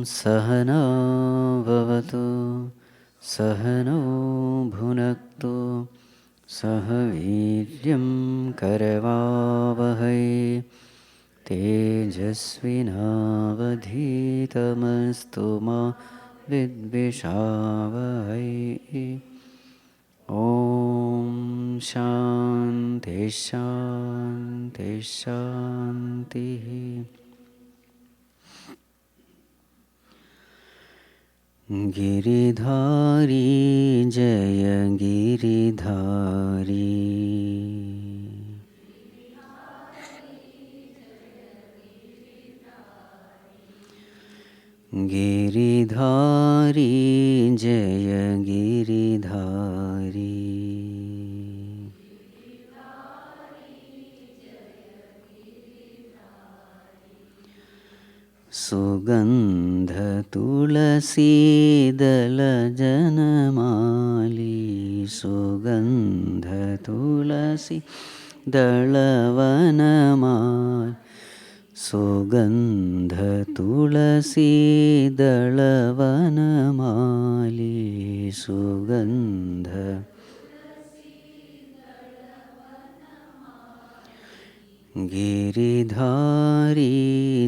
सहना भवतु सहनौ भुनक्तु सह वीर्यं करवावहै तेजस्विनावधीतमस्तु मा विद्विषावहै। ॐ शान्ति शान्ति शान्तिः। गिरिधारी जय गिरिधारी, गिरिधारी जय गिरिधारी, सुगंध तुलसी दल जनमाली, सुगंध तुलसी दलवनमाली, सुगंध तुलसी दलवनमाली, सुगंध गिरिधारी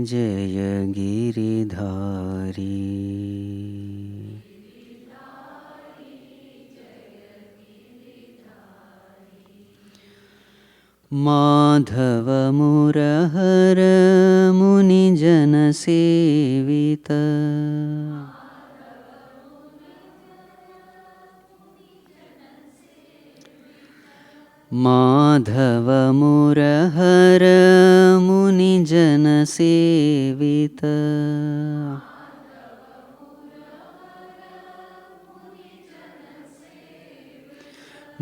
जय गिरिधारी, माधव मुरहर मुनिजन सेवित, माधव मुरहर मुनिजन सेवित,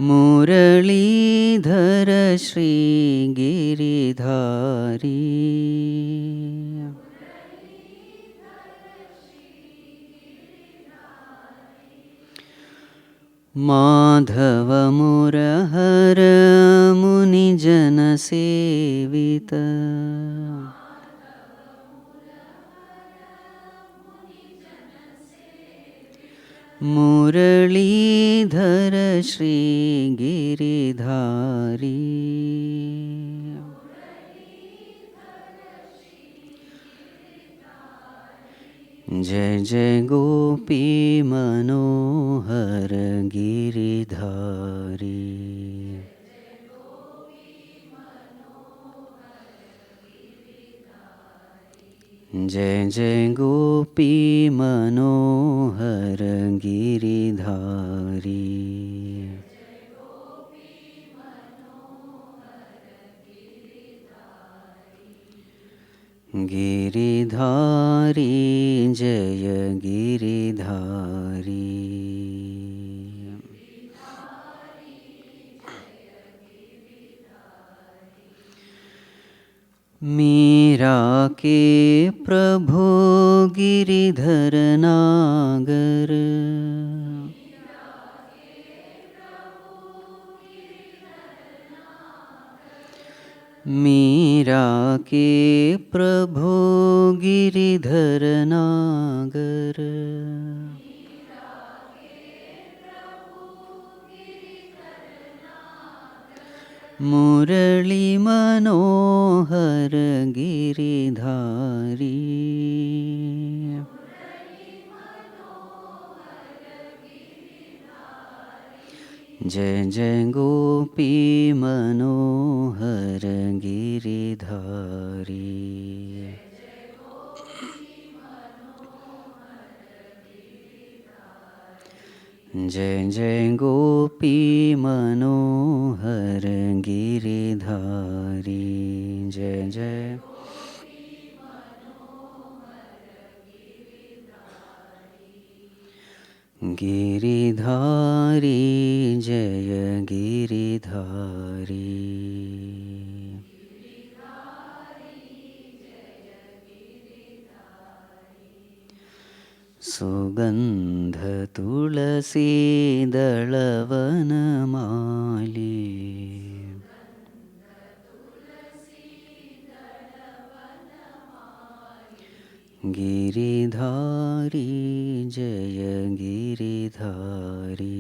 मुरलीधर श्री गिरिधारी, माधव मुरहर मुनिजन सेवित, मुरलीधर श्री गिरिधारी, जय जय गोपी मनोहर गिरिधारी, जय जय गोपी मनोहर गिरिधारी, गिरिधारी जय गिरिधारी, मीरा के प्रभु गिरिधर नागर, मीरा के प्रभु गिरिधर नागर, मुरली मनोहर गिरिधारी, जय जय गोपी मनोहर गिरिधारी, जय जय गोपी मनोहर गिरिधारी, जय जय गिरिधारी जय गिरिधारी, सुगंध तुलसी दलवनमाली, गिरिधारी जय गिरिधारी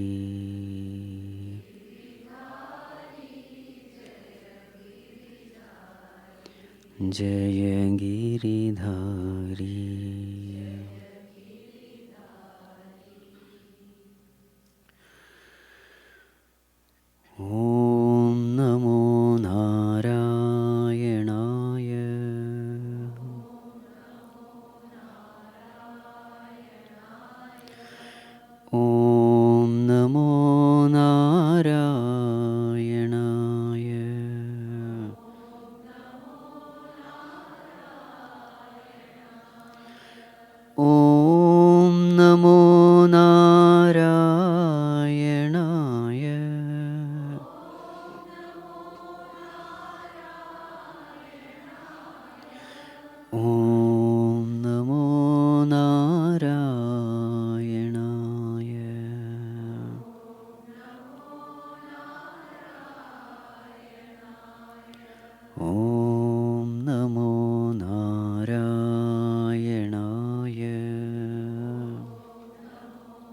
जय गिरिधारी ॐ नमो नारायणाय ॐ नमो नारायणाय ॐ नमो नारायणाय ॐ नमो नारायणाय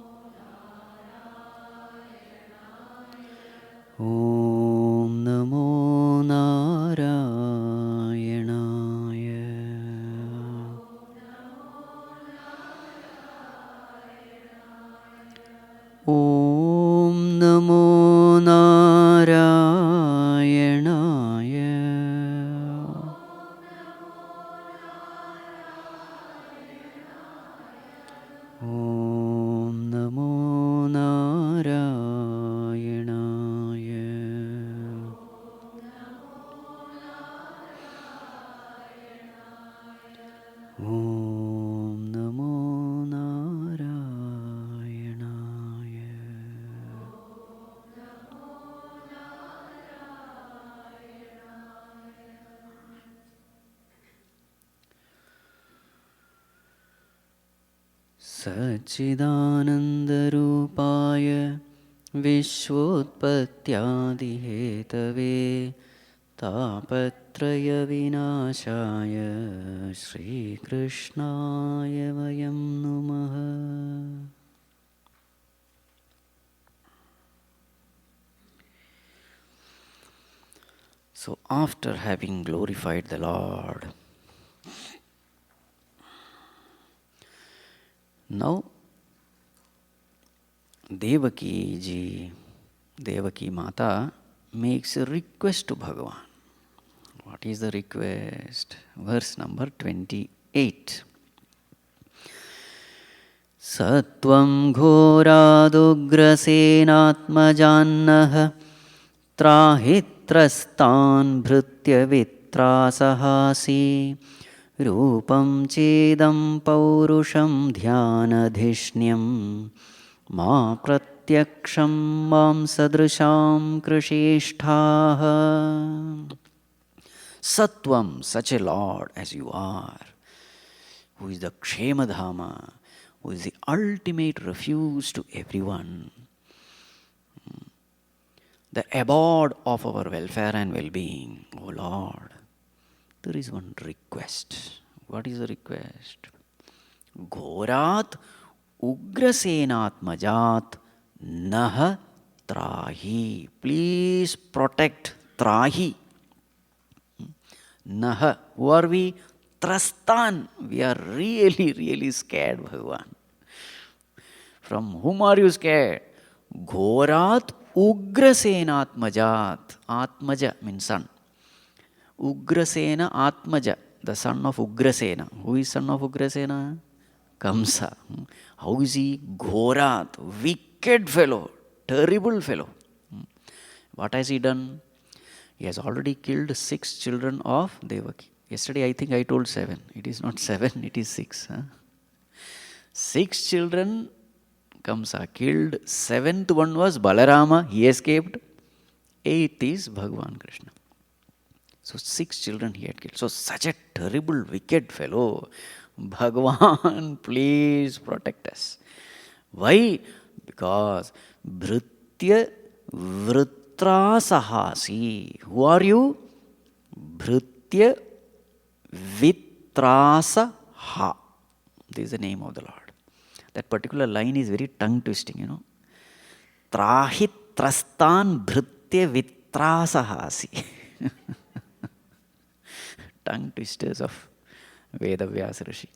ॐ नमो नारायणाय ॐ नमो नारायणाय ॐ नमो नारायणाय ॐ नमो नारायणाय ॐ नमो नारायणाय सच्चिदानन्दरूपाय विश्वोत्पत्त्यादिहेतवे तापत्रयविनाशाय श्रीकृष्णाय वयं नुमः। So after having glorified the Lord, now Devaki Mata makes a request to Bhagavan. What is the request? Verse number 28. Sattvam ghoradugrasenatmajannah trahitrastan bhritya vitrasahasi rupam chedam paurusham dhyanadhishnyam ma pratyaksham mam sadrisham krishishthah. Sattvam, such a Lord as you are, who is the Kshemadhama, who is the ultimate refuge to everyone, the abode of our welfare and well-being. O Lord, there is one request. What is the request? Ghorat ugrasenatmajat nah trahi. Please protect trahi. Nah, who are we? Trastan. We are really, really scared, Bhagavan. From whom are you scared? Ghorat ugrasenatmajat. Atmaja means son. Ugrasena Atmaja, the son of Ugrasena. Who is son of Ugrasena? Kamsa. How is he? Ghorat, wicked fellow, terrible fellow. What has he done? He has already killed 6 children of Devaki. Yesterday I think I told 7. It is not 7, it is 6. 6 children Kamsa killed. 7th one was Balarama, he escaped. 8th is Bhagavan Krishna. So 6 children he had killed. So such a terrible, wicked fellow. Bhagavan, please protect us. Why? Because Bhritya Vritrasahasi. Who are you? Bhritya Vitrasaha. This is the name of the Lord. That particular line is very tongue twisting, Trahi trastan bhritya vitrasahasi. Tongue twisters of Vedavyasa Rishi.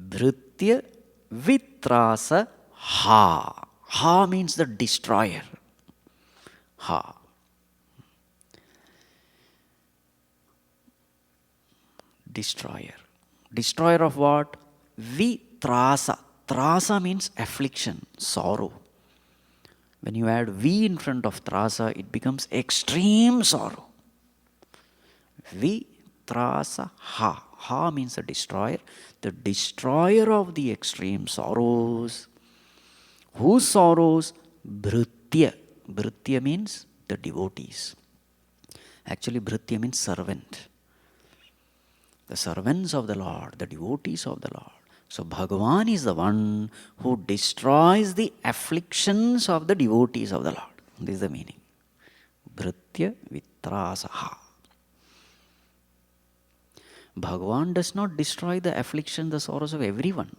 Bhritya vitrasa ha. Ha means the destroyer. Ha. Destroyer. Destroyer of what? Vitrasa. Trasa means affliction, sorrow. When you add V in front of trasa, it becomes extreme sorrow. Vitrasa ha. Ha means the destroyer. The destroyer of the extreme sorrows. Whose sorrows? Bhritya. Bhritya means the devotees. Actually, Bhritya means servant. The servants of the Lord, the devotees of the Lord. So Bhagavan is the one who destroys the afflictions of the devotees of the Lord. This is the meaning. Bhritya vitrasaha. Bhagavan does not destroy the affliction, the sorrows of everyone.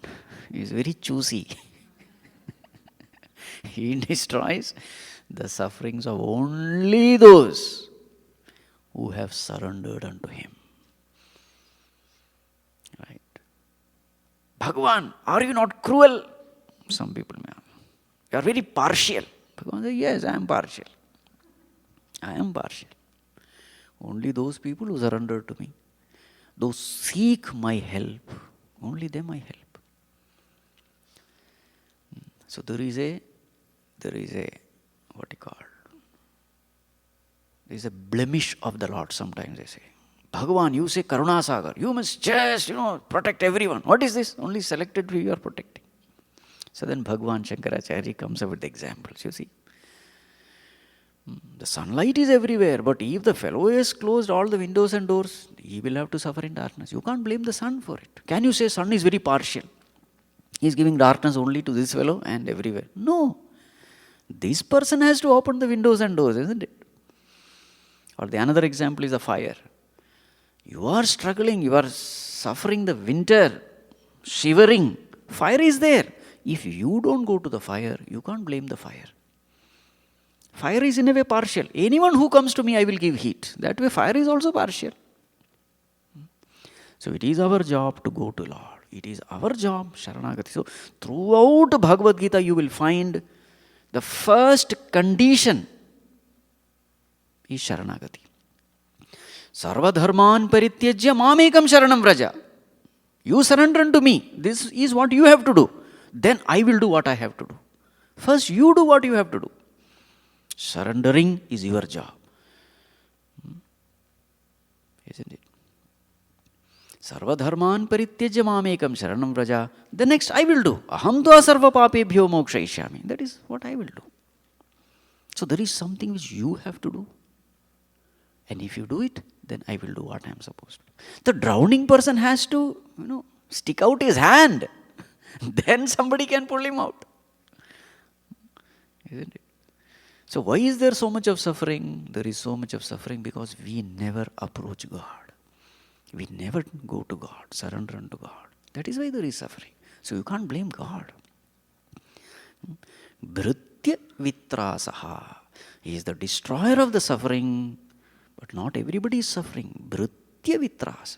He is very choosy. He destroys the sufferings of only those who have surrendered unto him. Right? Bhagavan, are you not cruel? Some people may ask. You are very partial. Bhagavan says, yes, I am partial. I am partial. Only those people who surrender to me, those seek my help, only them I help. So there is a blemish of the Lord, sometimes they say. Bhagavan, you say Karuna Sagar, you must just, protect everyone. What is this? Only selected few you are protecting. So then Bhagavan Shankaracharya comes up with examples, you see. The sunlight is everywhere, but if the fellow has closed all the windows and doors, he will have to suffer in darkness. You can't blame the sun for it. Can you say sun is very partial? He is giving darkness only to this fellow and everywhere. No. This person has to open the windows and doors, isn't it? Or the another example is a fire. You are struggling, you are suffering the winter, shivering. Fire is there. If you don't go to the fire, you can't blame the fire. Fire is in a way partial. Anyone who comes to me, I will give heat. That way fire is also partial. So it is our job to go to Lord. It is our job, Sharanagati. So throughout Bhagavad Gita, you will find the first condition is Sharanagati. Sarva dharman parityajya mamekam sharanam vraja. You surrender unto me. This is what you have to do. Then I will do what I have to do. First you do what you have to do. Surrendering is your job. Isn't it? Sarva dharman parityajya mamekam sharanam vraja. The next I will do. Aham tva sarva papebhyo mokshayishyami. That is what I will do. So there is something which you have to do. And if you do it, then I will do what I am supposed to do. The drowning person has to, stick out his hand. Then somebody can pull him out. Isn't it? So why is there so much of suffering? There is so much of suffering because we never approach God. We never go to God, surrender unto God. That is why there is suffering. So you can't blame God. Bhritya vitrasaha. He is the destroyer of the suffering. But not everybody is suffering. Bhritya vitrasa.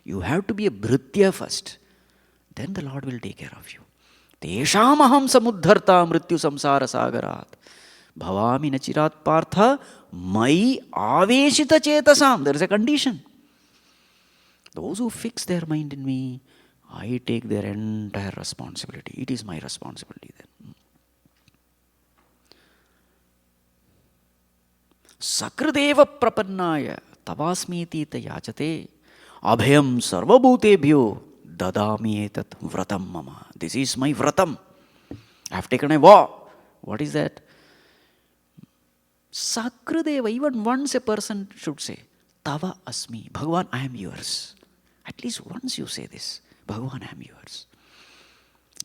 You have to be a Bhritya first. Then the Lord will take care of you. Tesham aham samudharta mrityu samsara sagarat. Bhavami nachirat partha mai aveshita chetasam. There is a condition. Those who fix their mind in me, I take their entire responsibility. It is my responsibility then. Sakrideva prapannaya tavasmiti yachate abhayam sarvabhutebhyo dadami etat vratam mama. This is my vratam. I have taken a vow. What is that? Sakrideva, even once a person should say, Tava asmi, Bhagavan, I am yours. At least once you say this, Bhagavan, I am yours.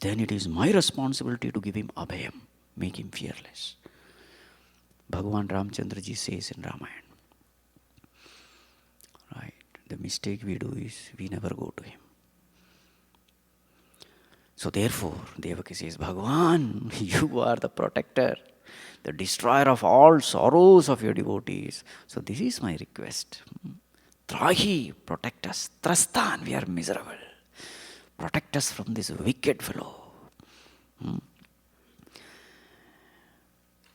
Then it is my responsibility to give him abhayam, make him fearless. Bhagavan Ramchandraji says in Ramayana. Right. The mistake we do is we never go to him. So therefore, Devaki says, Bhagavan, you are the protector, the destroyer of all sorrows of your devotees. So this is my request. Trahi, protect us. Trastan, we are miserable. Protect us from this wicked fellow.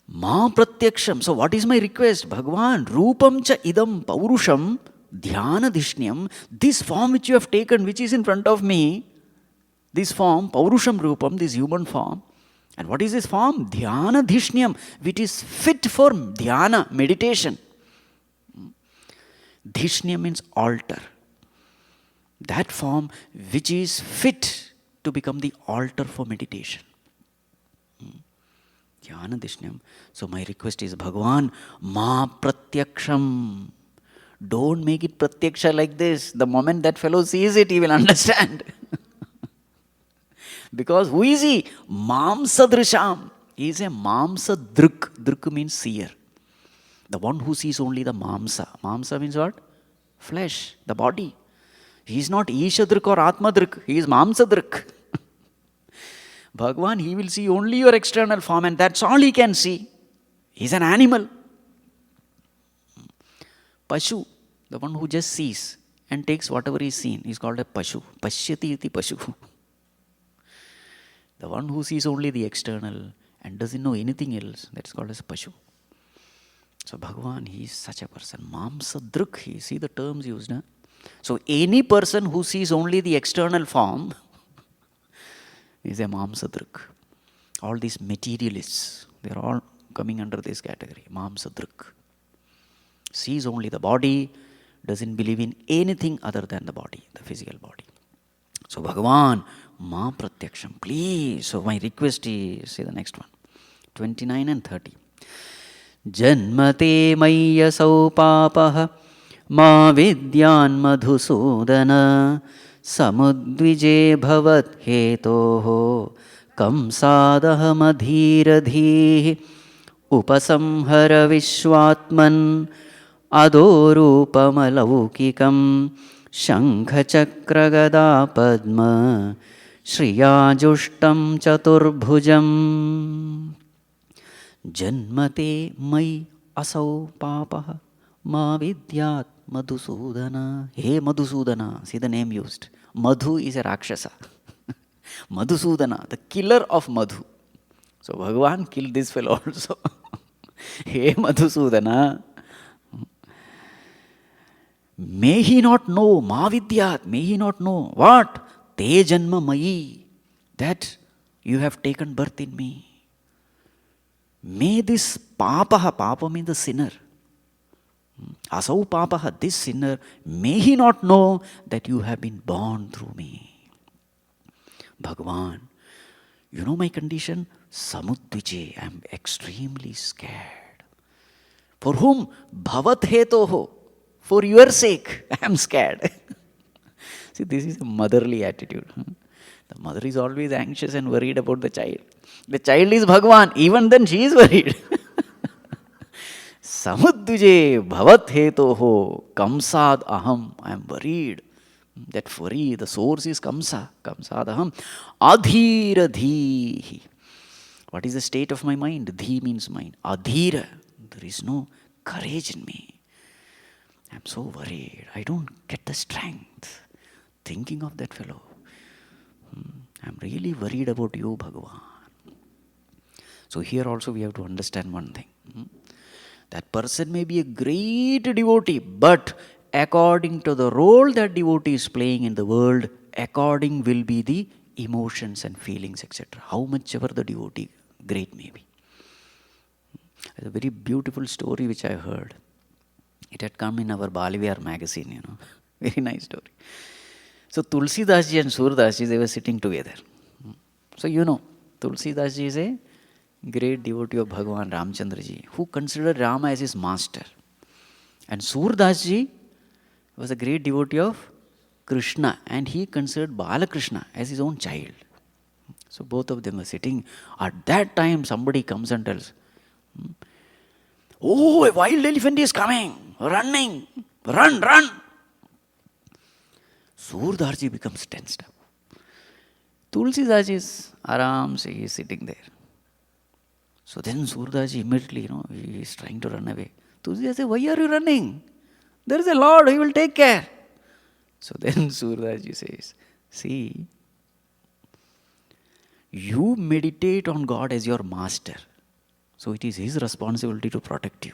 Ma pratyaksham. So what is my request? Bhagavan, rupam cha idam paurusham dhyana dishnyam. This form which you have taken, which is in front of me, this form, paurusham rupam, this human form. And what is this form? Dhyana dishnyam, which is fit for dhyana, meditation. Dishnya means altar. That form which is fit to become the altar for meditation. Dhyana dishnyam. So my request is, Bhagavan, ma pratyaksham. Don't make it pratyaksha like this. The moment that fellow sees it, he will understand. Because who is he? Mamsa drisham. He is a mamsa druk. Druk means seer. The one who sees only the mamsa. Mamsa means what? Flesh, the body. He is not Isha druk or Atma druk. He is mamsa druk. Bhagavan, he will see only your external form, and that's all he can see. He is an animal. Pashu, the one who just sees and takes whatever is seen, is called a Pashu. Pashyati iti Pashu. The one who sees only the external and doesn't know anything else, that's called as Pashu. So Bhagavan, he is such a person. Mamsa druk, you see the terms used. Huh? So any person who sees only the external form is a Mamsa druk. All these materialists, they are all coming under this category. Mamsa druk. Sees only the body, doesn't believe in anything other than the body, the physical body. So Bhagavan, ma pratyaksham, please. So my request is, say the next one, 29 and 30. Janmate mayyasau papaha ma vidyan madhusudana samudvije bhavat hetoho kamsadaha madhiradhi upasamhara vishwatman adorupamalaukikam shankhachakragada padma shriyajustam chaturbhujam janmate mai asau papaha ma vidyat madhusudana. Hey Madhusudana, see the name used. Madhu is a Rakshasa. Madhusudana, the killer of Madhu. So Bhagavan killed this fellow also. Hey Madhusudana, may he not know, ma vidyat, may he not know what? Te janma mayi, that you have taken birth in me. May this papaha, papa means the sinner. Asau papaha, this sinner, may he not know that you have been born through me. Bhagavan, you know my condition? Samudvije, I am extremely scared. For whom? Bhavat hetoho. For your sake, I am scared. See, this is a motherly attitude. The mother is always anxious and worried about the child. The child is Bhagavan, even then she is worried. Samudvije bhavat hetoho kamsad aham. I am worried. That worry, the source is kamsa. Kamsad aham. Adhira dhihi. What is the state of my mind? Dhi means mind. Adhira. There is no courage in me. I am so worried. I don't get the strength. Thinking of that fellow. I am really worried about you, Bhagavan. So here also we have to understand one thing. That person may be a great devotee, but according to the role that devotee is playing in the world, according will be the emotions and feelings, etc. How much ever the devotee great may be. There's a very beautiful story which I heard. It had come in our Baliviyar magazine, Very nice story. So Tulsidas ji and Surdas ji, they were sitting together. So Tulsidas ji is a great devotee of Bhagavan Ramchandra ji, who considered Rama as his master. And Surdas ji was a great devotee of Krishna, and he considered Balakrishna as his own child. So both of them were sitting. At that time, somebody comes and tells, oh, a wild elephant is coming, running, run. Surdarji becomes tensed up. Tulsidas is aram, he is sitting there. So then Surdaji immediately, he is trying to run away. Tulsidas says, why are you running? There is a Lord, he will take care. So then Surdaji says, see, you meditate on God as your master. So it is his responsibility to protect you.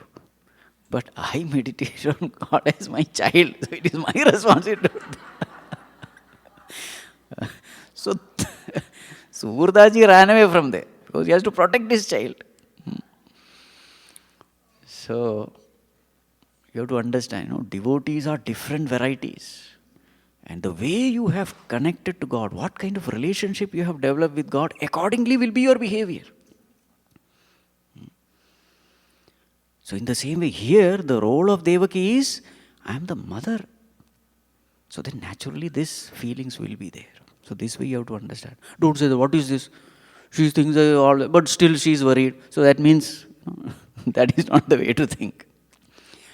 But I meditate on God as my child. So it is my responsibility. So Surdaji ran away from there because he has to protect his child. So you have to understand, devotees are different varieties. And the way you have connected to God, what kind of relationship you have developed with God, accordingly will be your behavior. So in the same way, here the role of Devaki is, I am the mother. So then naturally these feelings will be there. So this way you have to understand. Don't say, what is this? She thinks all, but still she is worried. So that means that is not the way to think.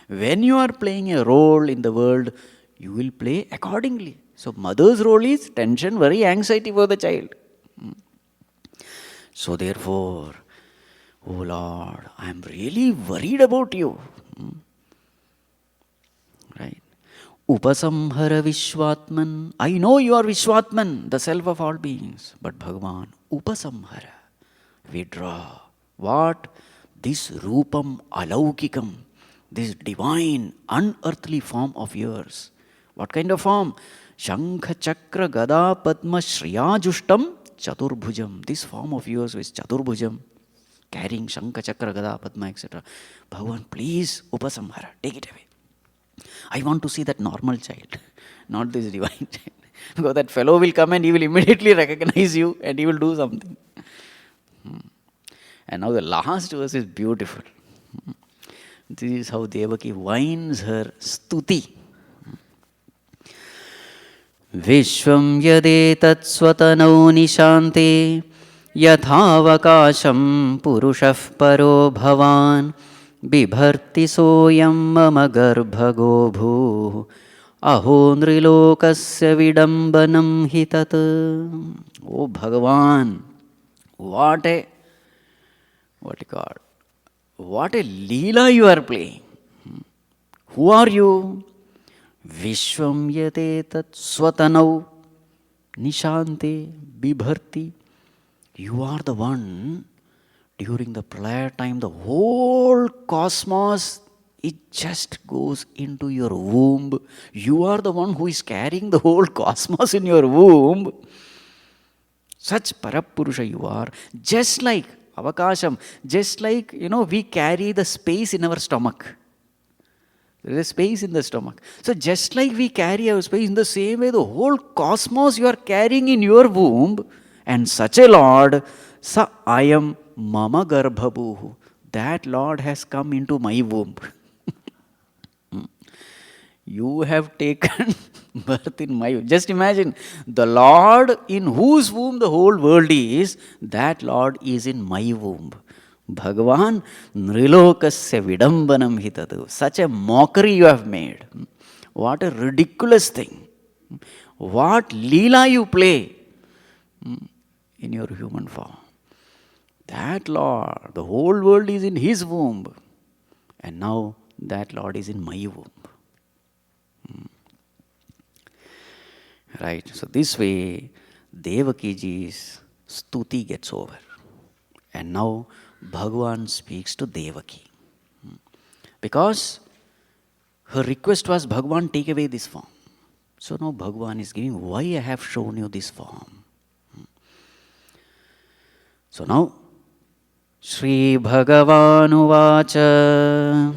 When you are playing a role in the world, you will play accordingly. So mother's role is tension, worry, anxiety for the child. So therefore, oh Lord, I am really worried about you. Right? Upasamhara Vishwatman. I know you are Vishwatman, the self of all beings. But Bhagavan, Upasamhara. Withdraw. What? This Rupam Alaukikam. This divine, unearthly form of yours. What kind of form? Shankha Chakra Gada Padma Shriyajustam Chaturbhujam. This form of yours is Chaturbhujam. Carrying Shankha Chakra Gada Padma, etc. Bhagavan, please, Upasamhara, take it away. I want to see that normal child, not this divine child. Because that fellow will come and he will immediately recognize you and he will do something. And now the last verse is beautiful. This is how Devaki winds her stuti. Vishwam yadetat swatanau nishante yathāvakāśam puruṣah paro bhavan bibharti soyam mama garbhago bhu aho nrilokasya vidambanam hitat. Oh Bhagavan, what a leela you are playing. Who are you? Vishwam yatetat swatanau nishante bibharti. You are the one, during the prayer time, the whole cosmos, it just goes into your womb. You are the one who is carrying the whole cosmos in your womb. Such Parapurusha you are, just like Avakasham, just like, we carry the space in our stomach. There is a space in the stomach. So just like we carry our space, in the same way, the whole cosmos you are carrying in your womb, and such a Lord, sa ayam mama garbhabuhu. That Lord has come into my womb. You have taken birth in my womb. Just imagine, the Lord in whose womb the whole world is, that Lord is in my womb. Bhagavan nrilokasya vidambanam hitatu. Such a mockery you have made. What a ridiculous thing. What leela you play in your human form. That Lord, the whole world is in His womb. And now that Lord is in my womb. Right. So this way, Devakiji's stuti gets over. And now Bhagavan speaks to Devaki. Because her request was, Bhagavan, take away this form. So now Bhagavan is giving, why I have shown you this form. So now, Shri Bhagavan Uvacha.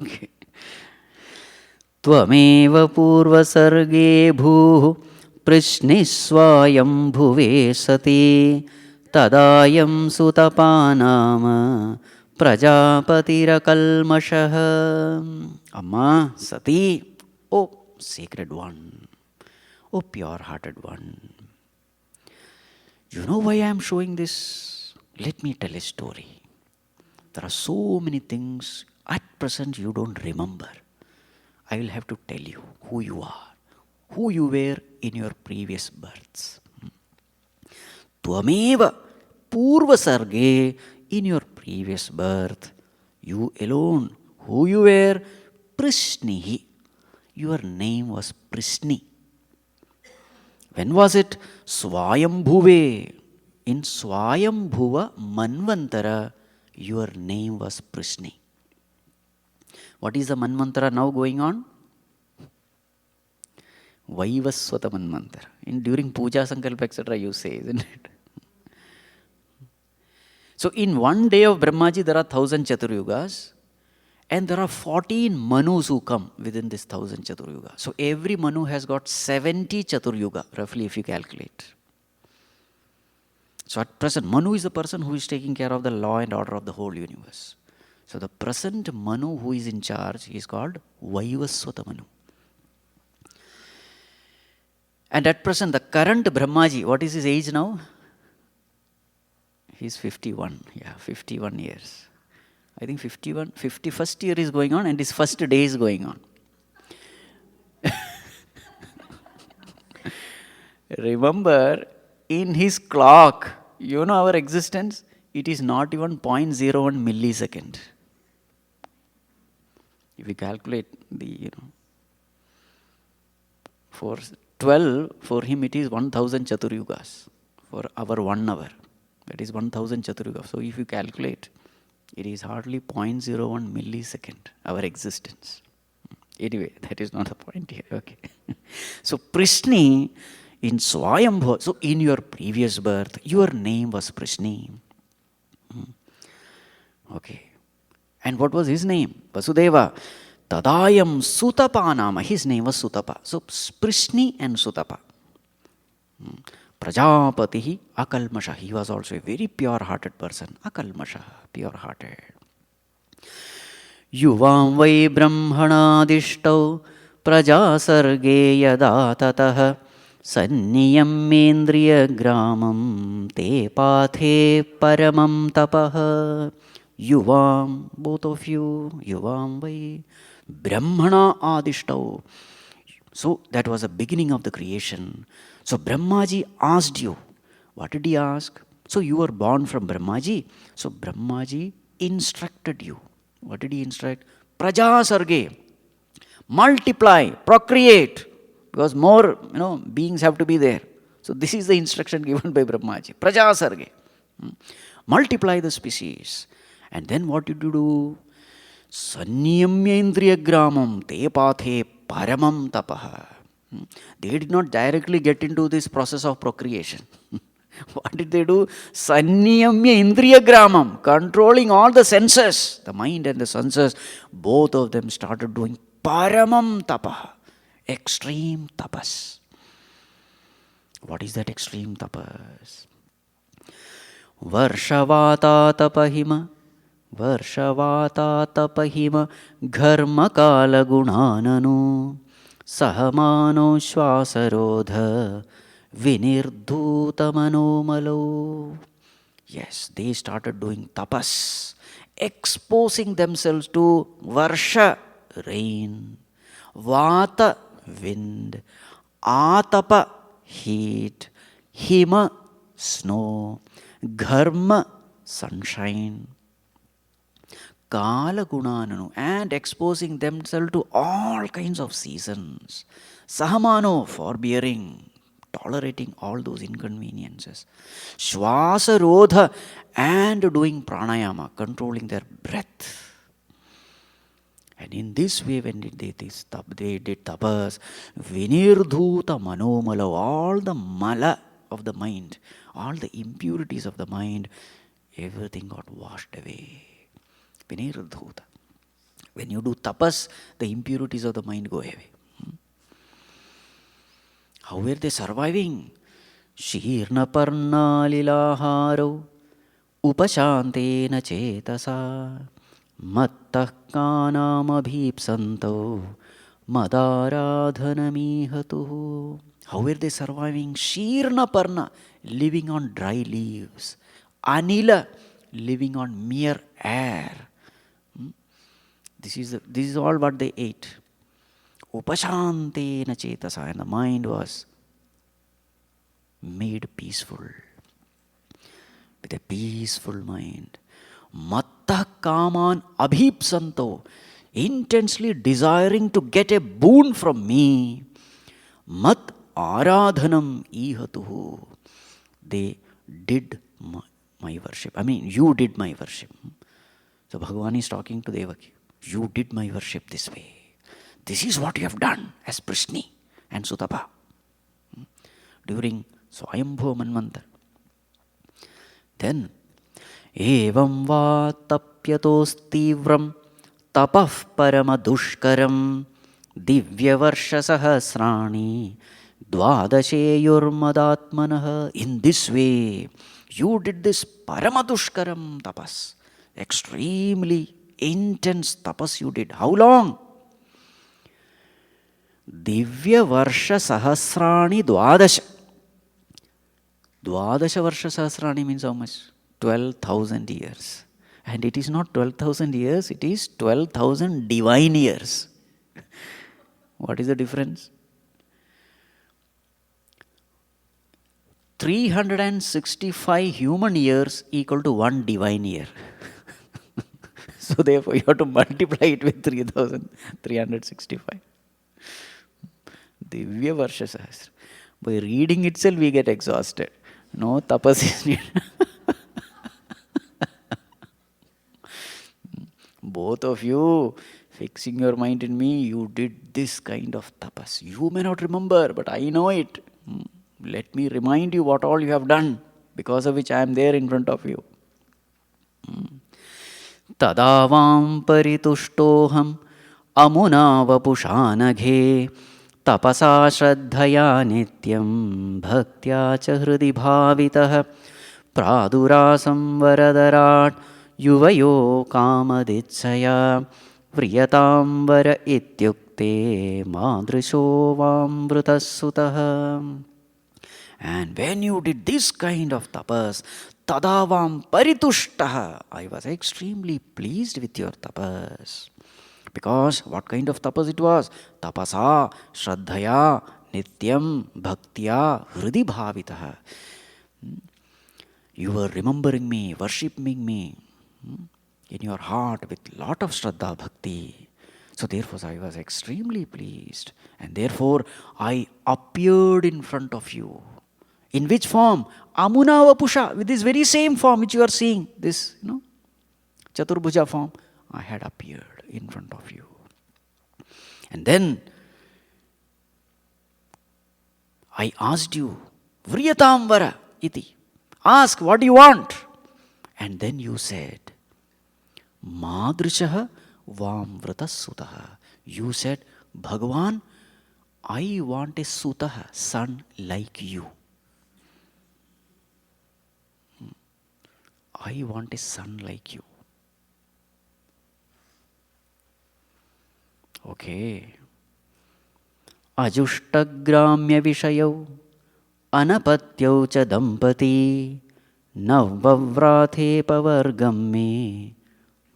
Okay. Tvameva purvasarge bhuh prishnisvayam bhuve sati tadayam sutapanama prajapatirakalmashah. Amma, Sati, oh sacred one, oh pure-hearted one. You know why I am showing this? Let me tell a story. There are so many things at present you don't remember. I will have to tell you who you are, who you were in your previous births. Tvameva Purva Sarge, in your previous birth, you alone, who you were, Prishnihi. Your name was Prishni. When was it? Swayambhuve. In Swayambhuva Manvantara, your name was Prishni. What is the Manvantara now going on? Vaivaswata Manvantara. During Puja Sankalpa, etc., you say, isn't it? So in one day of Brahmaji, there are 1,000 Chaturyugas, and there are 14 Manus who come within this 1,000 Chaturyuga. So every Manu has got 70 Chaturyuga, roughly, if you calculate. So at present, Manu is the person who is taking care of the law and order of the whole universe. So the present Manu who is in charge is called Vaivaswata Manu. And at present, the current Brahmaji, what is his age now? He's 51, 51 years. I think 51st year is going on and his first day is going on. Remember, in his clock, you know our existence, it is not even 0.01 millisecond. If we calculate for 12, for him it is 1,000 Chaturyugas for our 1 hour. That is 1,000 Chaturyugas. So if you calculate, it is hardly 0.01 millisecond, our existence. Anyway, that is not the point here. Okay. So Prishni in Swayambhuva, so in your previous birth, your name was Prishni. Okay. And what was his name? Vasudeva. Tadayam Sutapa nama. His name was Sutapa. So Prishni and Sutapa. Prajapatihi Akalmasha. He was also a very pure-hearted person. Akalmasha, pure-hearted. Yuvam vai brahmanadishtau prajasarge yada tatah sanniyamendriya gramam te pathe paramam tapah. Yuvam, both of you, Yuvam vai brahmana adishtau. So that was the beginning of the creation. So Brahmaji asked you. What did he ask? So you were born from Brahmaji. So Brahmaji instructed you. What did he instruct? Praja sarge. Multiply, procreate. Because more beings have to be there. So this is the instruction given by Brahmaji. Praja sarge. Multiply the species. And then what did you do? Sanniyamyendriya gramam te pathe paramam tapaha. They did not directly get into this process of procreation. What did they do? Sanniyamya indriya gramam, controlling all the senses, the mind and the senses. Both of them started doing paramam tapaha, extreme tapas. What is that extreme tapas? Varshavata tapahima. Varshavata tapahima gharma kala gunananu sahamano shwasarodha vinirduta manomalo. Yes, they started doing tapas, exposing themselves to varsha, rain, vata, wind, atapa, heat, hima, snow, gharma, sunshine, Kala Gunananu, and exposing themselves to all kinds of seasons. Sahamano, forbearing, tolerating all those inconveniences. Shwasarodha, and doing pranayama, controlling their breath. And in this way, when they did tapas, Vinirdhuta manomala, all the mala of the mind, all the impurities of the mind, everything got washed away. Vinirdhuta. When you do tapas, the impurities of the mind go away. How were they surviving? Shirna parna lilaharo upashantena chetasa mattah kanam abhipsanto madaradhanamihatu. How were they surviving? Shirna parna, living on dry leaves. Anila, living on mere air. This is all what they ate. upashantena chetasa, and the mind was made peaceful. With a peaceful mind. Matta kaman abhipsanto, intensely desiring to get a boon from me. Mat aradhanam ihatuhu. They did my worship. You did my worship. So Bhagavan is talking to Devaki. You did my worship this way. This is what you have done as Prishni and Sutapa during Swayambhuva Manvantara. Then, evam va tapyatos tapah paramadushkaram divya-varsha sahasrani dvadasheyurmadatmanah. In this way, you did this paramadushkaram tapas. Extremely intense tapas you did. How long? Divya-varsha sahasrani dvadasha. Dvadasha Varsha Sahasrani means how much? 12,000 years. And it is not 12,000 years, it is 12,000 divine years. What is the difference? 365 human years equal to 1 divine year. So therefore you have to multiply it with 3,365. Divya Varsha Sahasra. By reading itself we get exhausted. No tapas is needed. Both of you fixing your mind in me, you did this kind of tapas. You may not remember, but I know it. Let me remind you what all you have done, because of which I am there in front of you. Tadavam paritushtoham amuna vapushanaghe tapasa shraddhaya nityam bhaktya cha hridi bhavitah pradurasam varadarat yuvayo kamaditsaya vriyatam vara ityukte madrisho vamvrutasutah. And when you did this kind of tapas, tadavam paritushtaha, I was extremely pleased with your tapas. Because what kind of tapas it was? Tapasa, shraddhaya, nityam, bhaktya, hridi bhavitaha. You were remembering me, worshipping me in your heart with lot of shraddha, bhakti. So therefore I was extremely pleased. And therefore I appeared in front of you. In which form? Amuna vapusha, with this very same form which you are seeing, this, Chaturbhuja form, I had appeared in front of you. And then I asked you, Vriyatam vara iti. Ask, what do you want? And then you said, Madrishaha vamvratasutaha. You said, Bhagavan, I want a sutaha, son like you. I want a son like you. Okay. Ajuštagramya vishayau anapatyau cha dampati navvavrathe pavargam me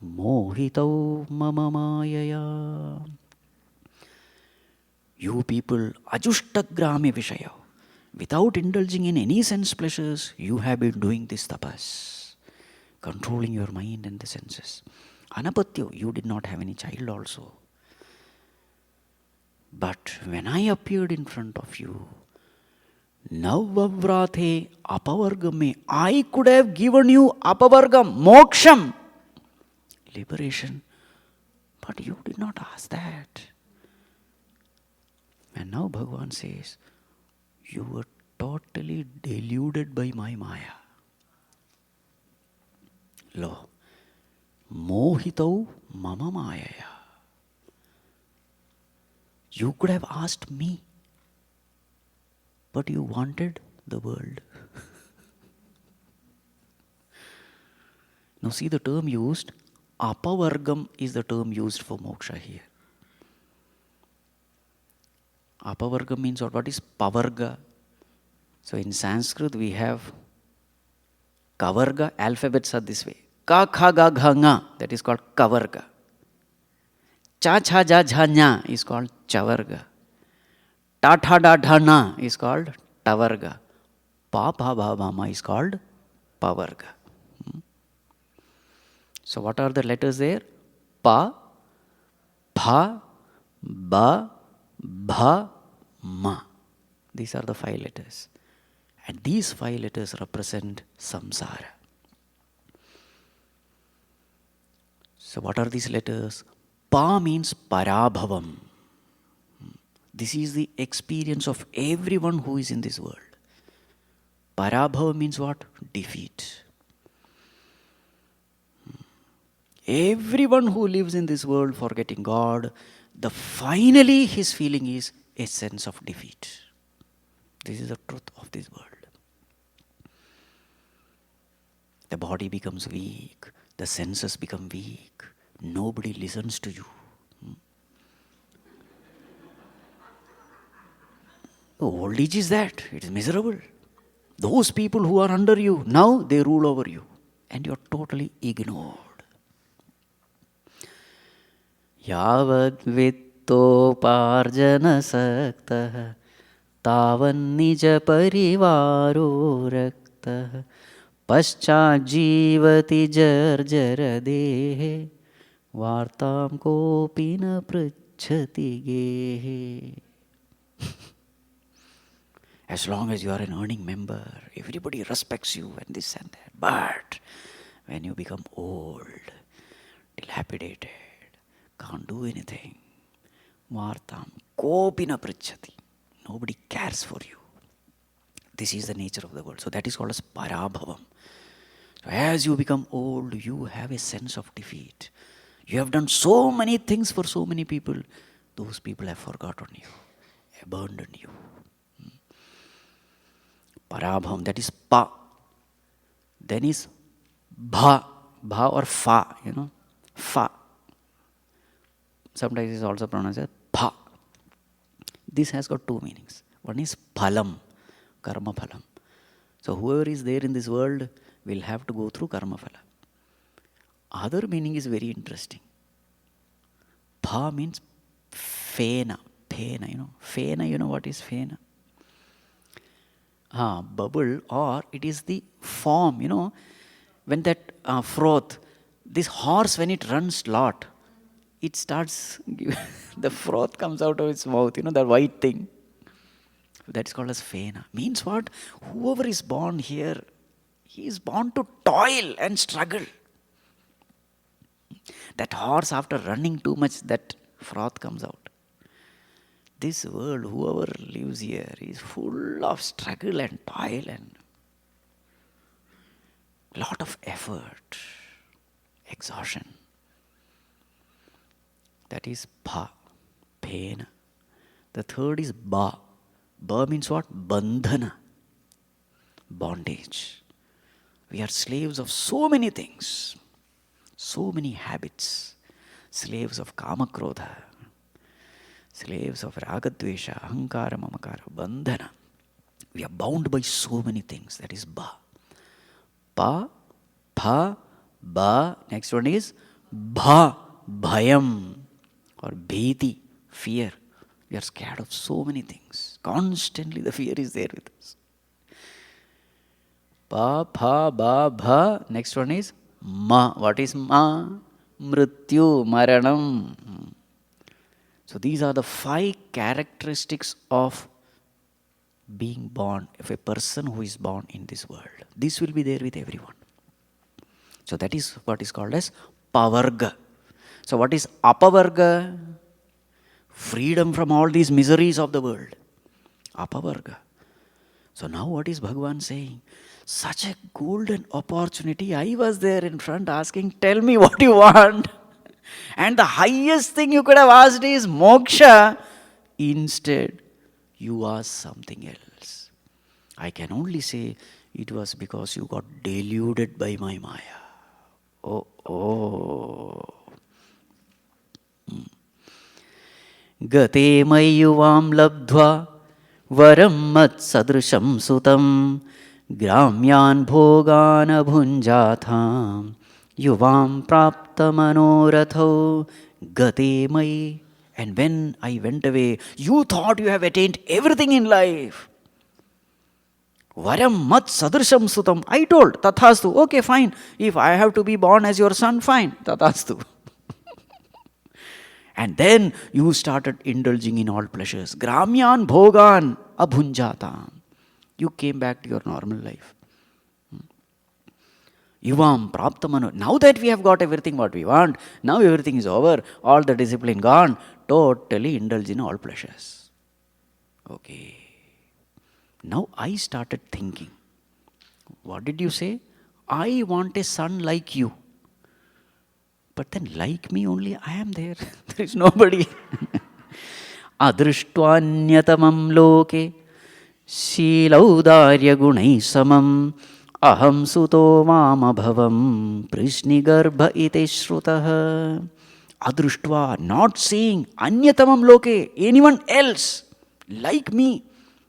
mohitau mama mayaya. You people, ajuštagramya vishayau, without indulging in any sense pleasures, you have been doing this tapas, controlling your mind and the senses. Anapatyo, you did not have any child also. But when I appeared in front of you, Navvavrathe apavargame, I could have given you apavargam, moksham, liberation. But you did not ask that. And now Bhagavan says, you were totally deluded by my maya. Lo, mohitau mama mayaya. You could have asked me, but you wanted the world. Now see the term used, apavargam is the term used for moksha here. Apavargam means what is pavarga? So in Sanskrit we have kavarga, alphabets are this way. Ka, kha, ga, gha, nga, that is called kavarga. Cha, cha, ja, jha, nya is called chavarga. Ta tha da dha na is called tavarga. Pa pa ba ba ma is called pavarga. So what are the letters there? Pa, pha, ba, bha, ma. These are the 5 letters. And these 5 letters represent samsara. So what are these letters? Pa means parabhavam. This is the experience of everyone who is in this world. Parabhava means what? Defeat. Everyone who lives in this world forgetting God, finally his feeling is a sense of defeat. This is the truth of this world. The body becomes weak, the senses become weak, nobody listens to you. The old age is that, it is miserable. Those people who are under you, now they rule over you and you are totally ignored. Yavad vittoparjana saktah tavan nija parivaro raktah paschat jivati jarjara dehe vartam kopi na pruchhati gehe. As long as you are an earning member, everybody respects you and this and that. But when you become old, dilapidated, can't do anything, vartam kopi na pruchhati. Nobody cares for you. This is the nature of the world. So that is called as parabhavam. So as you become old, you have a sense of defeat. You have done so many things for so many people. Those people have forgotten you, abandoned you. Parabhavam, that is pa. Then is bha. Bha or fa, fa. Sometimes it is also pronounced as pha. This has got 2 meanings. One is phalam, karma phalam. So whoever is there in this world will have to go through karma phala. Other meaning is very interesting. Pha means fena. Fena, Fena, what is fena? Bubble, or it is the form, when that froth, this horse when it runs lot, it starts, the froth comes out of its mouth, that white thing. That is called as fena. Means what? Whoever is born here, he is born to toil and struggle. That horse, after running too much, that froth comes out. This world, whoever lives here, is full of struggle and toil and lot of effort, exhaustion. That is pha, pain. The third is ba. Ba means what? Bandhana, bondage. We are slaves of so many things, so many habits, slaves of kama krodha, slaves of ragadvesha, ahankara, mamakara, bandhana. We are bound by so many things. That is ba. Pa, pha, ba. Next one is bha, bhayam or bhiti, fear. We are scared of so many things. Constantly the fear is there with us. Pa, pha, ba, bha. Next one is ma. What is ma? Mrityu, maranam. So these are the 5 characteristics of being born, of a person who is born in this world. This will be there with everyone. So that is what is called as pavarga. So what is apavarga? Freedom from all these miseries of the world. Apavarga. So now what is Bhagavan saying? Such a golden opportunity. I was there in front asking, tell me what you want. And the highest thing you could have asked is moksha. Instead, you asked something else. I can only say it was because you got deluded by my maya. Gate mayuvam labdhva varam mat sadrusham sutam gramyan bhogan abhunjatham yuvam prapta manoratho gate may. And when I went away, you thought you have attained everything in life. Varam mat sadrisham sutam. I told, tathastu. Okay, fine. If I have to be born as your son, fine. Tathastu. And then you started indulging in all pleasures. Gramyan bhogan abhunjatam. You came back to your normal life. Yuvam praptamanu. Now that we have got everything what we want, now everything is over, all the discipline gone, totally indulge in all pleasures. Okay. Now I started thinking. What did you say? I want a son like you. But then like me only, I am there. There is nobody. Adrishtvanytamam loke Shilaudarya gunai samam aham suto mama bhavam prishnigarbha ite shrutah. Adrishtva, not seeing anyatamam loke, anyone else like me.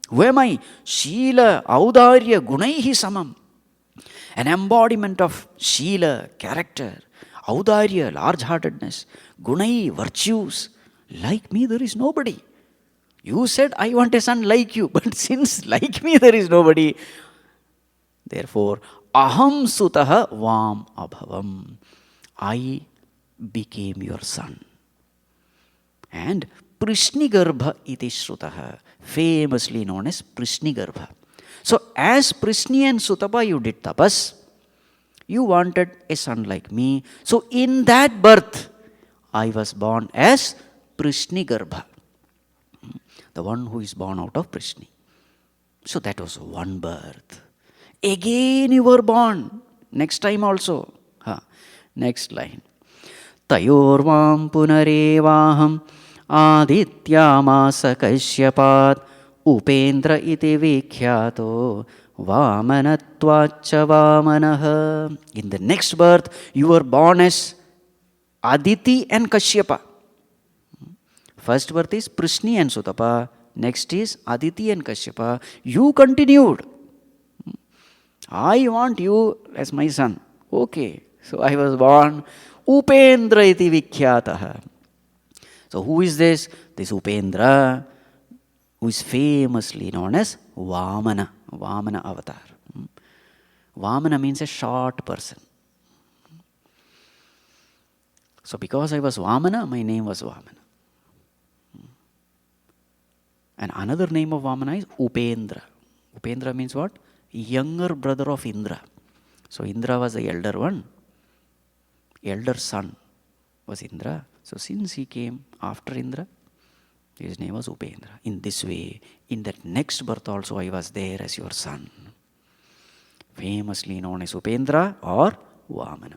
Who am I? Shila audarya gunaihi samam. An embodiment of Shila, character, audarya, large-heartedness, gunai, virtues. Like me, there is nobody. You said, I want a son like you, but since like me there is nobody, therefore, aham sutaha vam abhavam. I became your son. And Prishnigarbha iti shrutaha, famously known as Prishnigarbha. So, as Prishni and Sutapa, you did tapas. You wanted a son like me. So, in that birth, I was born as Prishnigarbha. The one who is born out of Prishni. So that was one birth. Again you were born. Next time also. Next line. Tayorvam punarevaham adityamasa kashyapat upendra iti vikhyato vamanatvacha vamanah. In the next birth you were born as Aditi and Kashyapa. First birth is Prishni and Sutapa. Next is Aditi and Kashyapa. You continued. I want you as my son. Okay. So I was born Upendra iti vikhyatah. So who is this? This Upendra, who is famously known as Vamana. Vamana avatar. Vamana means a short person. So because I was Vamana, my name was Vamana. And another name of Vamana is Upendra. Upendra means what? Younger brother of Indra. So Indra was the elder one. Elder son was Indra. So since he came after Indra, his name was Upendra. In this way, in that next birth also I was there as your son. Famously known as Upendra or Vamana.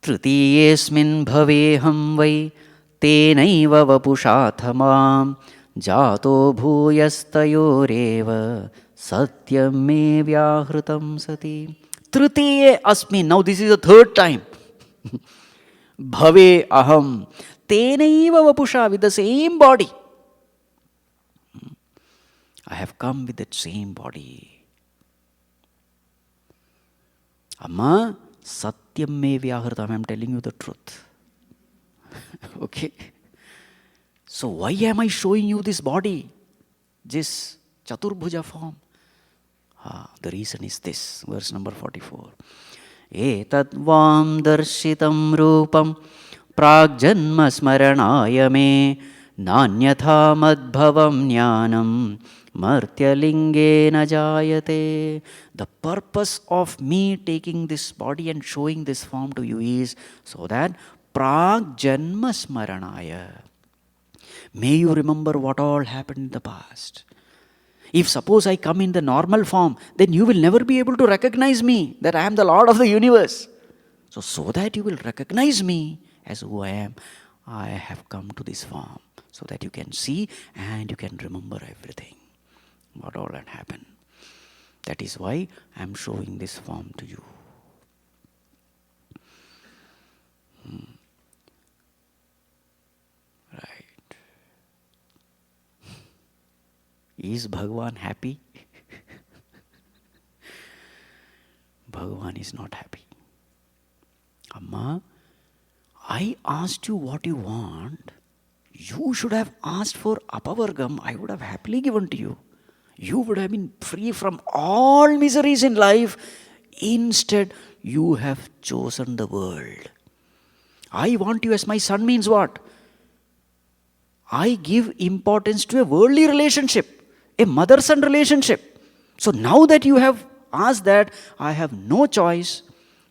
Tritiyesmin bhaveham vai tenaiva vapushathama jato bhuyastayoreva satyam me vyahrutam sati. Tritiye asmin. Now this is the third time. Bhave aham. Tenaiva vapusha, with the same body. I have come with that same body. Amma, satyam me vyahrutam. I am telling you the truth. Okay. So why am I showing you this body? This Chaturbhuja form? The reason is this. Verse number 44. Etat vam darshitam rupam pragjanma smaranaya me nanyatha madbhavam jnanam martyalingena jayate. The purpose of me taking this body and showing this form to you is so that pragjanma smaranaya. May you remember what all happened in the past. If suppose I come in the normal form, then you will never be able to recognize me, that I am the Lord of the universe. So that you will recognize me as who I have come to this form, so that you can see and you can remember everything, what all had happened. That is why I am showing this form to you. Right. Is Bhagavan happy? Bhagavan is not happy. Amma, I asked you what you want, You should have asked for apavargam. I would have happily given to you. You would have been free from all miseries in life. Instead, you have chosen the world. I want you as my son means what? I give importance to a worldly relationship, a mother-son relationship. So now that you have asked that, I have no choice.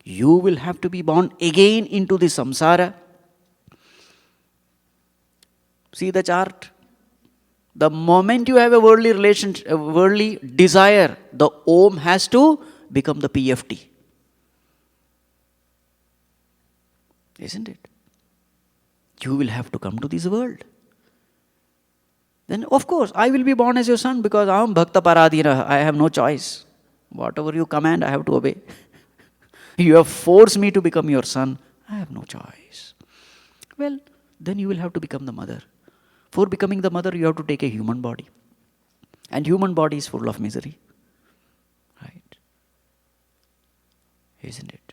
You will have to be born again into the samsara. See the chart? The moment you have a worldly relationship, a worldly desire, the Om has to become the PFT. Isn't it? You will have to come to this world. Then of course I will be born as your son because I am Bhakta Paradina. I have no choice. Whatever you command, I have to obey. You have forced me to become your son. I have no choice. Well, then you will have to become the mother. For becoming the mother, you have to take a human body. And human body is full of misery. Right? Isn't it?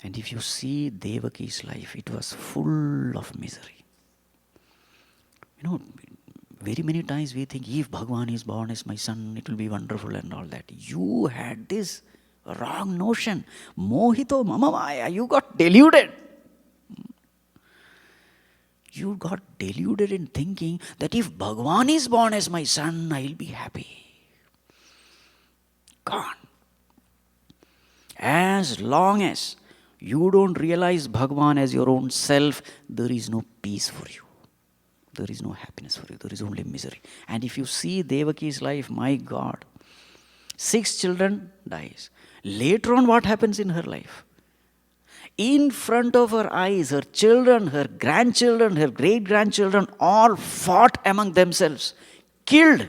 And if you see Devaki's life, it was full of misery. You know, very many times we think, if Bhagavan is born as my son, it will be wonderful and all that. You had this wrong notion. Mohito mama maya. You got deluded. You got deluded in thinking that if Bhagavan is born as my son, I will be happy. Gone. As long as you don't realize Bhagavan as your own self, there is no peace for you. There is no happiness for you. There is only misery. And if you see Devaki's life, my God, 6 children dies. Later on, what happens in her life? In front of her eyes, her children, her grandchildren, her great-grandchildren all fought among themselves, killed.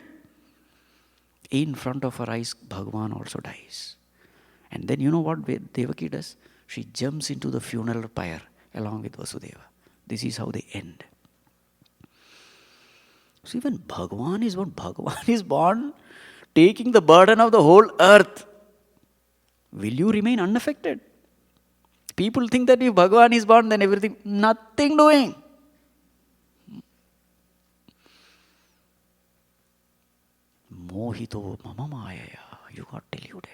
In front of her eyes, Bhagavan also dies. And then you know what Devaki does? She jumps into the funeral pyre along with Vasudeva. This is how they end. So even Bhagavan is born taking the burden of the whole earth. Will you remain unaffected? People think that if Bhagavan is born, then everything, nothing doing. Mohito mama maya. You got deluded.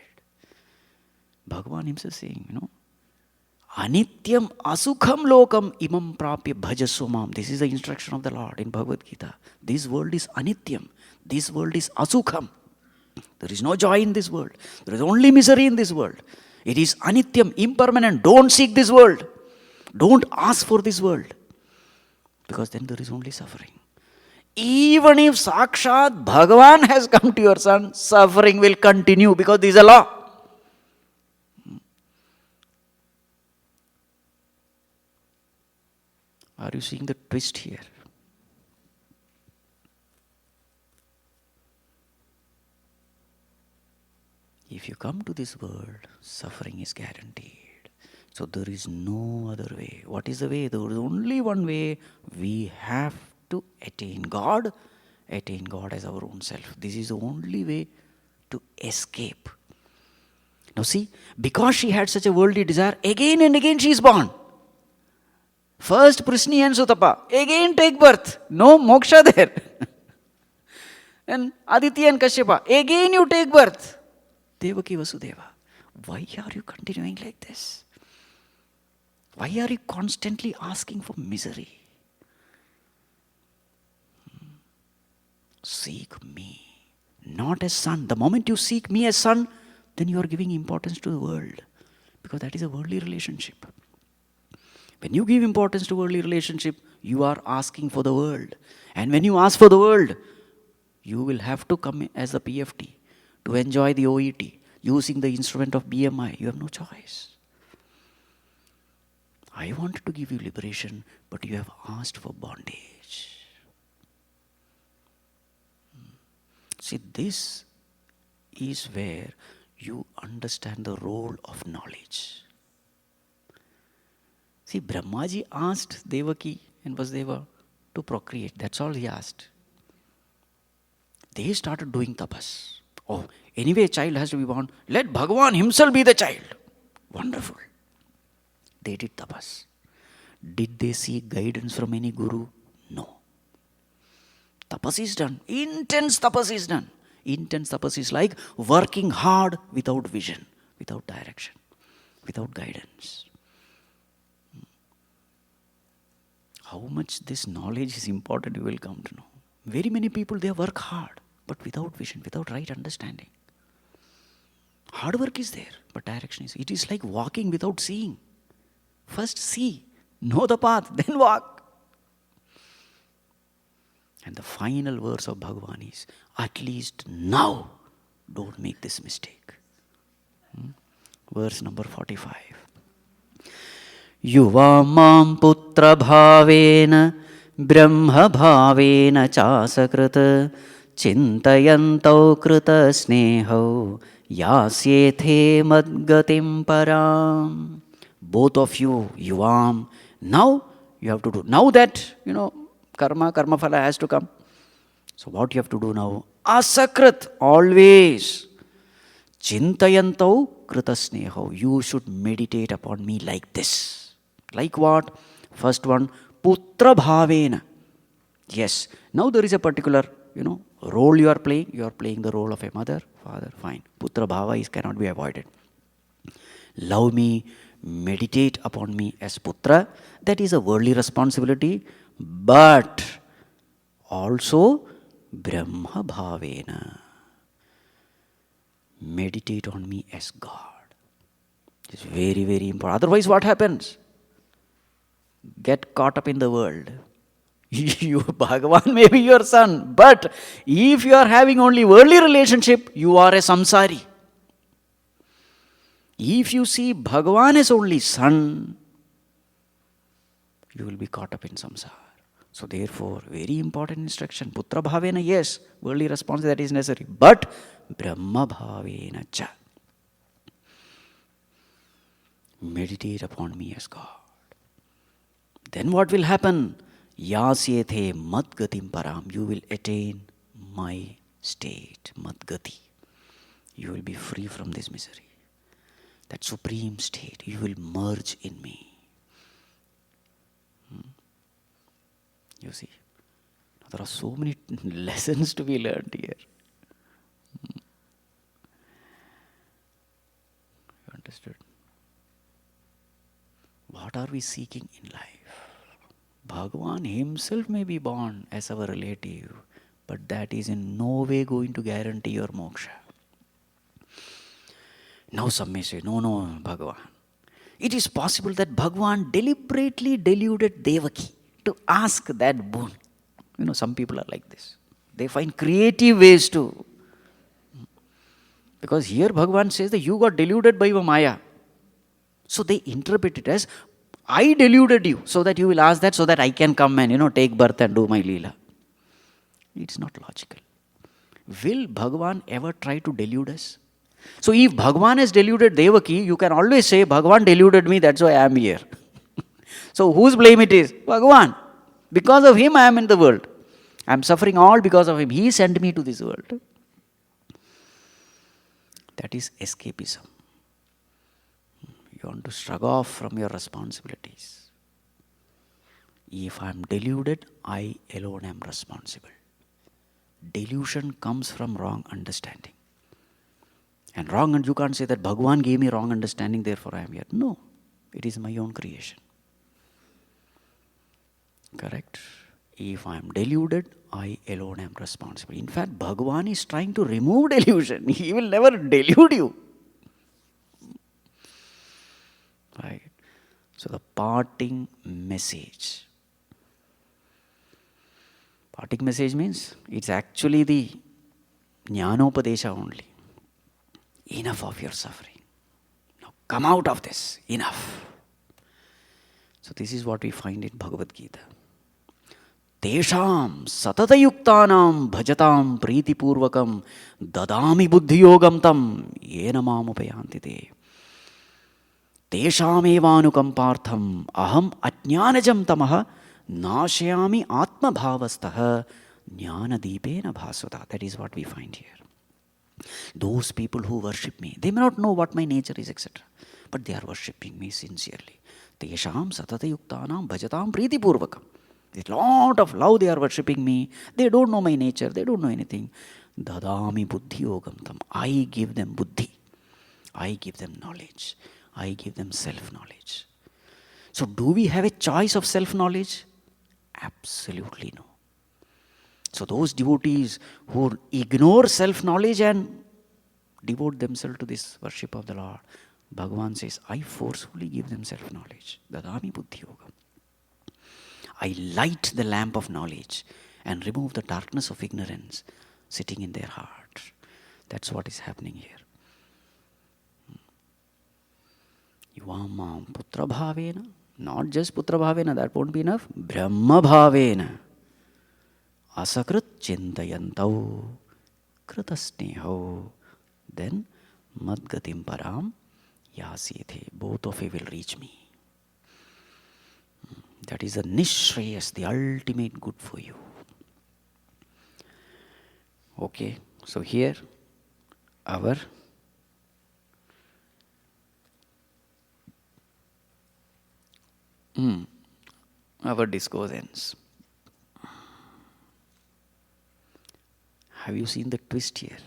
Bhagavan himself saying, Anityam asukham lokam imam prapya bhajasumam. This is the instruction of the Lord in Bhagavad Gita. This world is anityam. This world is asukham. There is no joy in this world. There is only misery in this world. It is anityam, impermanent. Don't seek this world. Don't ask for this world. Because then there is only suffering. Even if Sakshat Bhagavan has come to your son, suffering will continue because this is a law. Are you seeing the twist here? If you come to this world, suffering is guaranteed. So there is no other way. What is the way? There is only one way. We have to attain God as our own self. This is the only way to escape. Now see, because she had such a worldly desire, again and again she is born. First Prishni and Sutapa, again take birth. No moksha there. And Aditi and Kashyapa, again you take birth. Devaki Vasudeva, why are you continuing like this? Why are you constantly asking for misery? Seek me, not as son. The moment you seek me as son, then you are giving importance to the world. Because that is a worldly relationship. When you give importance to worldly relationship, you are asking for the world. And when you ask for the world, you will have to come as the PFT to enjoy the OET using the instrument of BMI. You have no choice. I wanted to give you liberation, but you have asked for bondage. See, this is where you understand the role of knowledge. See, Brahmaji asked Devaki and Vasudeva to procreate. That's all he asked. They started doing tapas. Oh, anyway, a child has to be born. Let Bhagavan himself be the child. Wonderful. They did tapas. Did they seek guidance from any guru? No. Tapas is done. Intense tapas is done. Intense tapas is like working hard without vision, without direction, without guidance. How much this knowledge is important, you will come to know. Very many people, they work hard, but without vision, without right understanding. Hard work is there, but direction is. It is like walking without seeing. First see, know the path, then walk. And the final verse of Bhagavan is, at least now, don't make this mistake. Verse number 45. Yuva mam putra bhavena brahma bhavena chasakrita chintayantau krita snehau yasyethe madgatim param. Both of you, yuvam, now you have to do. Now that, karma phala has to come. So what you have to do now? Asakrit, always. Chintayantau kritasnehau. You should meditate upon me like this. Like what? First one, putra bhavena. Yes. Now there is a particular, role you are playing. You are playing the role of a mother, father, fine. Putra bhava cannot be avoided. Love me, meditate upon me as putra. That is a worldly responsibility. But also Brahma Bhavena. Meditate on me as God. It's very, very important. Otherwise, what happens? Get caught up in the world. You, Bhagavan may be your son, but if you are having only worldly relationship, you are a samsari. If you see Bhagavan as only son, you will be caught up in samsara. So therefore, very important instruction. Putra bhavena, yes, worldly response that is necessary. But Brahma bhavena cha. Meditate upon me as God. Then what will happen? Yasyethe madgatim param. You will attain my state, madgati. You will be free from this misery. That supreme state, you will merge in me. You see, there are so many lessons to be learned here. You understood? What are we seeking in life? Bhagavan himself may be born as our relative, but that is in no way going to guarantee your moksha. Now some may say, no, Bhagavan. It is possible that Bhagavan deliberately deluded Devaki to ask that boon. Some people are like this. They find creative ways to. Because here Bhagavan says that you got deluded by your Maya. So they interpret it as, I deluded you so that you will ask that so that I can come and, take birth and do my Leela. It's not logical. Will Bhagavan ever try to delude us? So if Bhagavan has deluded Devaki, you can always say, Bhagavan deluded me, that's why I am here. So whose blame it is? Bhagavan. Because of him I am in the world. I am suffering all because of him. He sent me to this world. That is escapism. You want to shrug off from your responsibilities. If I am deluded, I alone am responsible. Delusion comes from wrong understanding. And you can't say that Bhagavan gave me wrong understanding, therefore I am here. No, it is my own creation. Correct? If I am deluded, I alone am responsible. In fact, Bhagavan is trying to remove delusion. He will never delude you. Right? So the parting message. Parting message means it's actually the Jnanopadesha only. Enough of your suffering. Now come out of this. Enough. So this is what we find in Bhagavad Gita. Tesham satatayuktanam bhajatam pritipurvakam dadami buddhiyogam tam yena mam upayanti te. Tesham evanukampartham aham ajnanajam tamaha nashayami atma bhavastaha jnana deepena bhasvata. That is what we find here. Those people who worship me, they may not know what my nature is, etc. But they are worshipping me sincerely. Tesham satata yuktanam bhajatam priti purvakam. With lot of love they are worshipping me. They don't know my nature. They don't know anything. Dadami buddhi yogam tam. I give them buddhi. I give them knowledge. I give them self-knowledge. So do we have a choice of self-knowledge? Absolutely no. So those devotees who ignore self-knowledge and devote themselves to this worship of the Lord, Bhagavan says, I forcefully give them self-knowledge. Dadami buddhi yogam. I light the lamp of knowledge and remove the darkness of ignorance sitting in their heart. That's what is happening here. Yuvamam putra bhavena. Not just putra bhavena, that won't be enough. Brahma bhavena. Asakrit chintayantau kritasneho. Then madgatim param yasyethe. Both of you will reach me. That is the nishreyas, the ultimate good for you. Okay, so here our discourse ends. Have you seen the twist here?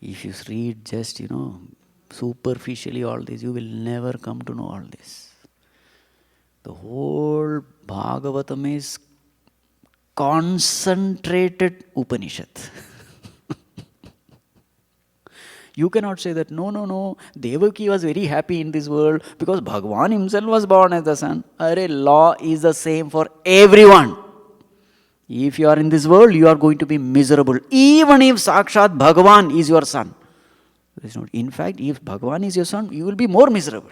If you read just, superficially all this, you will never come to know all this. The whole Bhagavatam is concentrated Upanishad. You cannot say that, no, Devaki was very happy in this world because Bhagavan himself was born as the son. Law is the same for everyone. If you are in this world, you are going to be miserable. Even if Sakshat Bhagavan is your son. In fact, if Bhagavan is your son, you will be more miserable.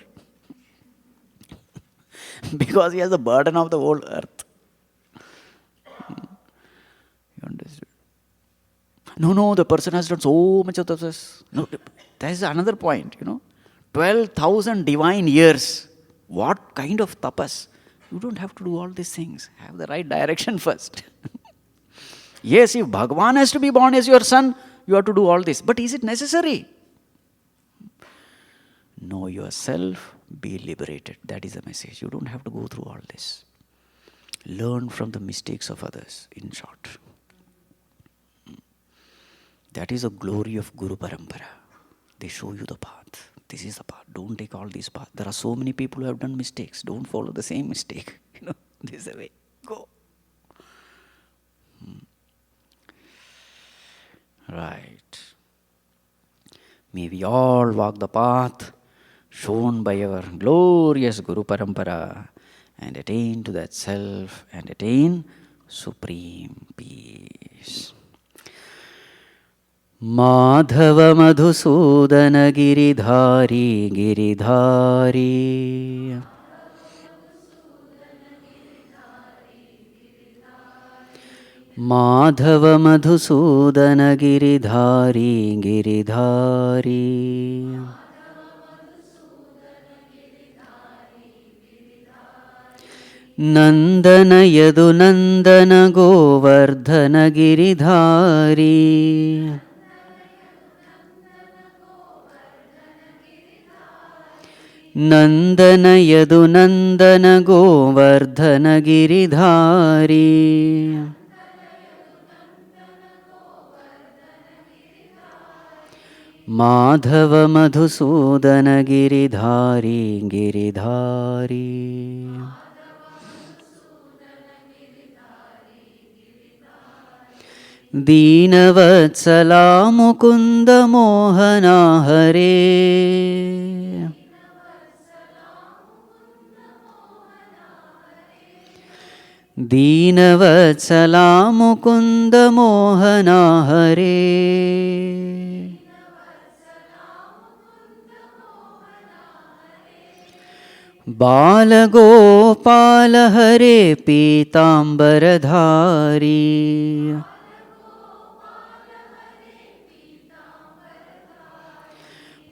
Because he has the burden of the whole earth. You understood? No, the person has done so much of this. No, that is another point, 12,000 divine years. What kind of tapas? You don't have to do all these things. Have the right direction first. Yes, if Bhagavan has to be born as your son, you have to do all this. But is it necessary? Know yourself, be liberated. That is the message. You don't have to go through all this. Learn from the mistakes of others, in short. That is the glory of Guru Parampara. They show you the path. This is the path. Don't take all these paths. There are so many people who have done mistakes. Don't follow the same mistake. This is the way. Go. Right. May we all walk the path shown by our glorious Guru Parampara and attain to that self and attain supreme peace. Madhava Madhusudana Giridhari Giridhari Madhava Madhusudana Giridhari Giridhari Nandana Yadu Nandana Govardhana Giridhari Nandana Yadu Nandana Govardhana Giridhari Madhava Madhusudana Giridhari Giridhari Deenavatsala Mukunda Mohana Hare Deenavatsala Mukunda Mohana Hare Balagopala Hare Pitambaradhari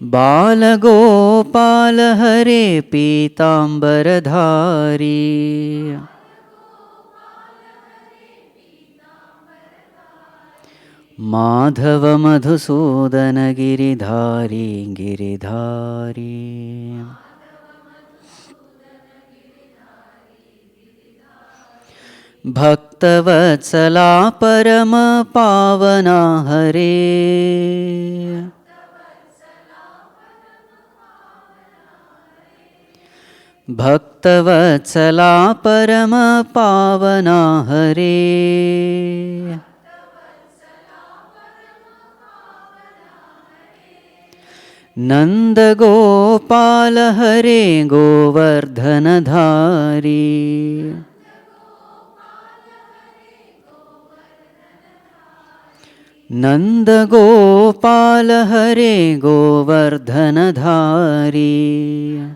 Balagopala Hare Pitambaradhari Madhava Madhusudana Giridhari Giridhari भक्तवत्सला परमपावना हरे। भक्तवत्सला परमपावना हरे। नन्दगोपाल हरे गोवर्धनधारी। नन्दगोपाल हरे गोवर्धनधारी।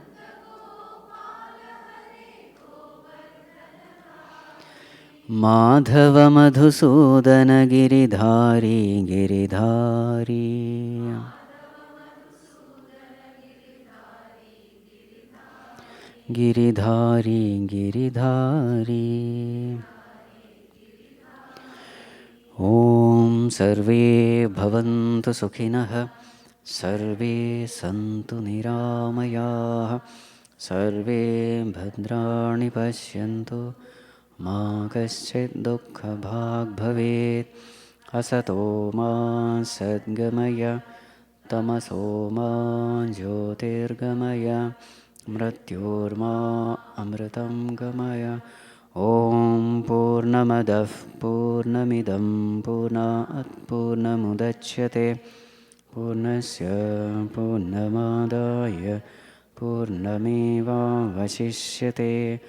माधव मधुसूदन गिरिधारी गिरिधारी। गिरिधारी गिरिधारी। ॐ सर्वे भवन्तु सुखिनः, सर्वे सन्तु निरामयाः, सर्वे भद्राणि पश्यन्तु, मा कश्चित् दुःखभाग् भवेत्। असतो मा सद्गमय, तमसो मा ज्योतिर्गमय, मृत्योर्मा अमृतं गमय। ॐ पूर्णमदः पूर्णमिदं पूर्णात् पूर्णमुदच्यते, पूर्णस्य पूर्णमादाय पूर्णमेवावशिष्यते।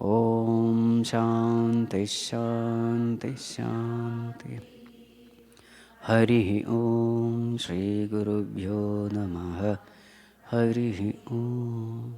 ॐ शान्ति शान्ति शान्ति। हरिः ॐ श्रीगुरुभ्यो नमः। हरिः ॐ।